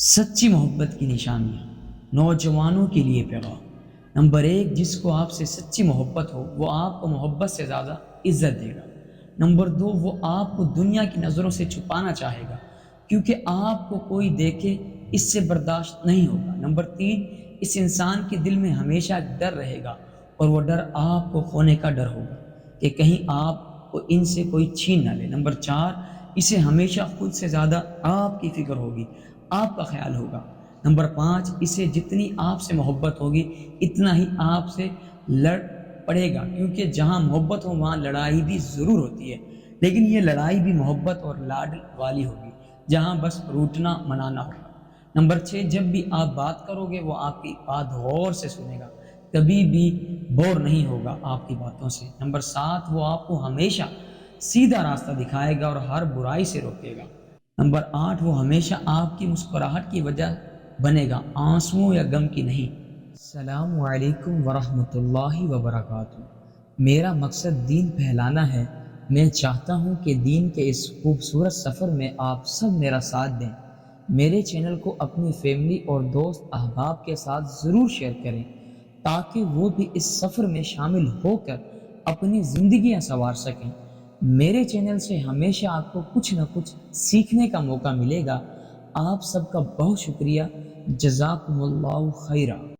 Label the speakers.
Speaker 1: سچی محبت کی نشانیاں، نوجوانوں کے لیے پیغام۔ نمبر 1، جس کو آپ سے سچی محبت ہو وہ آپ کو محبت سے زیادہ عزت دے گا۔ نمبر 2، وہ آپ کو دنیا کی نظروں سے چھپانا چاہے گا کیونکہ آپ کو کوئی دیکھے اس سے برداشت نہیں ہوگا۔ نمبر 3، اس انسان کے دل میں ہمیشہ ڈر رہے گا اور وہ ڈر آپ کو کھونے کا ڈر ہوگا کہ کہیں آپ کو ان سے کوئی چھین نہ لے۔ نمبر 4، اسے ہمیشہ خود سے زیادہ آپ کی فکر ہوگی، آپ کا خیال ہوگا۔ نمبر 5، اسے جتنی آپ سے محبت ہوگی اتنا ہی آپ سے لڑ پڑے گا کیونکہ جہاں محبت ہو وہاں لڑائی بھی ضرور ہوتی ہے، لیکن یہ لڑائی بھی محبت اور لاڈ والی ہوگی جہاں بس روٹنا منانا ہوگا۔ نمبر 6، جب بھی آپ بات کرو گے وہ آپ کی بات غور سے سنے گا، کبھی بھی بور نہیں ہوگا آپ کی باتوں سے۔ نمبر 7، وہ آپ کو ہمیشہ سیدھا راستہ دکھائے گا اور ہر برائی سے روکے گا۔ نمبر 8، وہ ہمیشہ آپ کی مسکراہٹ کی وجہ بنے گا، آنسوؤں یا غم کی نہیں۔ السلام علیکم ورحمۃ اللہ وبرکاتہ۔ میرا مقصد دین پھیلانا ہے۔ میں چاہتا ہوں کہ دین کے اس خوبصورت سفر میں آپ سب میرا ساتھ دیں۔ میرے چینل کو اپنی فیملی اور دوست احباب کے ساتھ ضرور شیئر کریں تاکہ وہ بھی اس سفر میں شامل ہو کر اپنی زندگیاں سنوار سکیں۔ میرے چینل سے ہمیشہ آپ کو کچھ نہ کچھ سیکھنے کا موقع ملے گا۔ آپ سب کا بہت شکریہ۔ جزاکم اللہ خیرہ۔